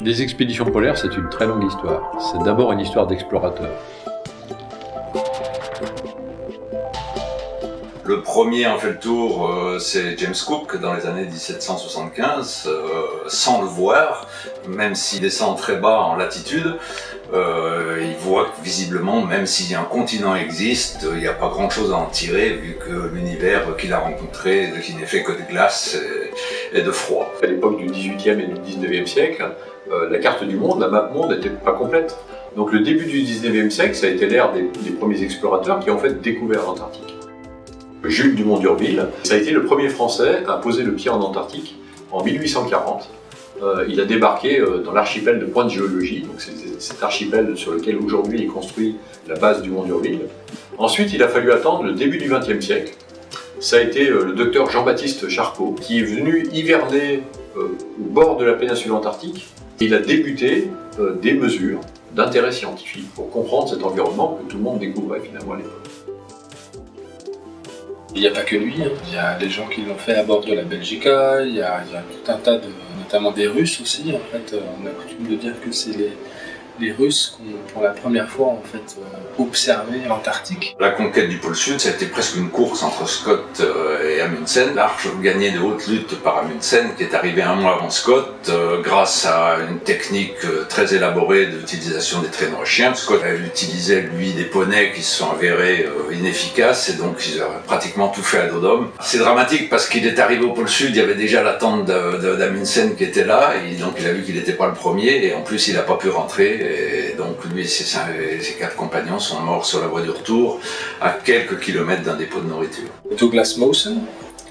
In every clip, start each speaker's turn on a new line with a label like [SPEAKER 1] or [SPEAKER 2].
[SPEAKER 1] Les expéditions polaires, c'est une très longue histoire. C'est d'abord une histoire d'explorateurs.
[SPEAKER 2] Le premier a fait le tour, c'est James Cook dans les années 1775, sans le voir, même s'il descend très bas en latitude, il voit que visiblement, même si un continent existe, il n'y a pas grand chose à en tirer, vu que l'univers qu'il a rencontré, qui n'est fait que de glace et de froid.
[SPEAKER 1] À l'époque du XVIIIe et du XIXe siècle, la carte du monde, la map monde, n'était pas complète. Donc le début du XIXe siècle, ça a été l'ère des premiers explorateurs qui ont en fait découvert l'Antarctique. Jules Dumont d'Urville, ça a été le premier Français à poser le pied en Antarctique en 1840. Il a débarqué dans l'archipel de Pointe-Géologie, donc c'est cet archipel sur lequel aujourd'hui est construit la base Dumont d'Urville. Ensuite, il a fallu attendre le début du XXe siècle. Ça a été le docteur Jean-Baptiste Charcot qui est venu hiverner au bord de la péninsule antarctique. Il a débuté des mesures d'intérêt scientifique pour comprendre cet environnement que tout le monde découvrait finalement à l'époque.
[SPEAKER 3] Il n'y a pas que lui, hein. Il y a des gens qui l'ont fait à bord de la Belgica, il y a tout un tas de, notamment des Russes aussi. En fait, on a coutume de dire que c'est les Russes qui ont pour la première fois en fait observé l'Antarctique.
[SPEAKER 2] La conquête du pôle Sud, ça a été presque une course entre Scott et Amundsen. L'arche gagnée de haute lutte par Amundsen, qui est arrivé un mois avant Scott, grâce à une technique très élaborée d'utilisation des traîneaux à chiens. Scott utilisait lui des poneys qui se sont avérés inefficaces, et donc il a pratiquement tout fait à dos d'homme. C'est dramatique parce qu'il est arrivé au pôle Sud, il y avait déjà la tente d'Amundsen qui était là, et donc il a vu qu'il n'était pas le premier, et en plus il n'a pas pu rentrer. Et donc lui et ses 4 compagnons sont morts sur la voie du retour à quelques kilomètres d'un dépôt de nourriture.
[SPEAKER 3] Douglas Mawson,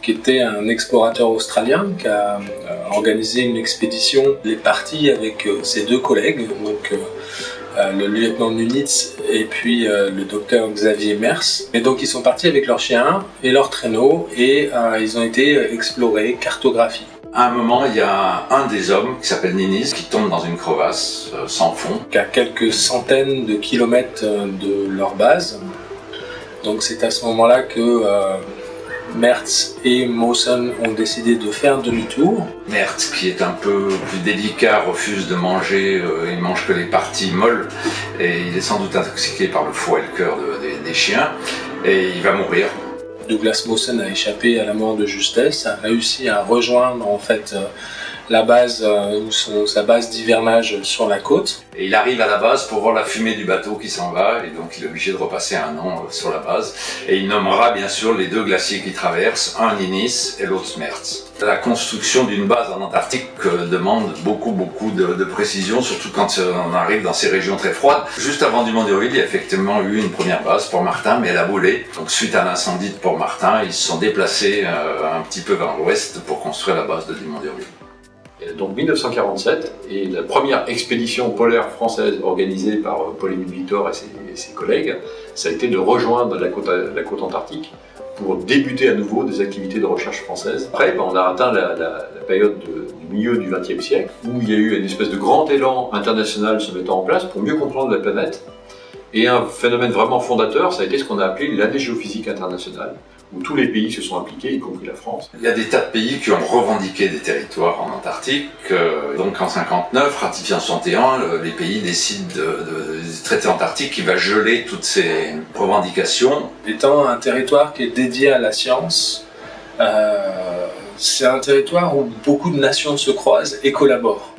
[SPEAKER 3] qui était un explorateur australien qui a organisé une expédition. Il est parti avec ses 2 collègues, donc le lieutenant Nunitz et puis le docteur Xavier Mers. Et donc ils sont partis avec leurs chiens et leurs traîneaux et ils ont été explorer, cartographier.
[SPEAKER 2] À un moment, il y a un des hommes qui s'appelle Ninis qui tombe dans une crevasse sans fond.
[SPEAKER 3] À quelques centaines de kilomètres de leur base. Donc c'est à ce moment-là que Mertz et Mawson ont décidé de faire demi-tour.
[SPEAKER 2] Mertz, qui est un peu plus délicat, refuse de manger, il mange que les parties molles, et il est sans doute intoxiqué par le foie et le cœur des chiens, et il va mourir.
[SPEAKER 3] Douglas Mawson a échappé à la mort de justesse, a réussi à rejoindre en fait la base, sa base d'hivernage sur la côte.
[SPEAKER 2] Et il arrive à la base pour voir la fumée du bateau qui s'en va, et donc il est obligé de repasser un an sur la base. Et il nommera bien sûr les 2 glaciers qui traversent, un Ninis et l'autre Mertz. La construction d'une base en Antarctique demande beaucoup de précision, surtout quand on arrive dans ces régions très froides. Juste avant Dumont d'Urville, il y a effectivement eu une première base, Port-Martin, mais elle a brûlé. Donc suite à l'incendie de Port-Martin, ils se sont déplacés un petit peu vers l'ouest pour construire la base de Dumont d'Urville.
[SPEAKER 1] Donc 1947, et la première expédition polaire française organisée par Paul-Émile Victor et ses collègues, ça a été de rejoindre la côte antarctique pour débuter à nouveau des activités de recherche françaises. Après, on a atteint la période du milieu du XXe siècle, où il y a eu une espèce de grand élan international se mettant en place pour mieux comprendre la planète. Et un phénomène vraiment fondateur, ça a été ce qu'on a appelé l'année géophysique internationale, où tous les pays se sont impliqués, y compris la France.
[SPEAKER 2] Il y a des tas de pays qui ont revendiqué des territoires en Antarctique. Donc en 59, ratifié en 61, les pays décident du traité antarctique qui va geler toutes ces revendications.
[SPEAKER 3] Étant un territoire qui est dédié à la science, c'est un territoire où beaucoup de nations se croisent et collaborent.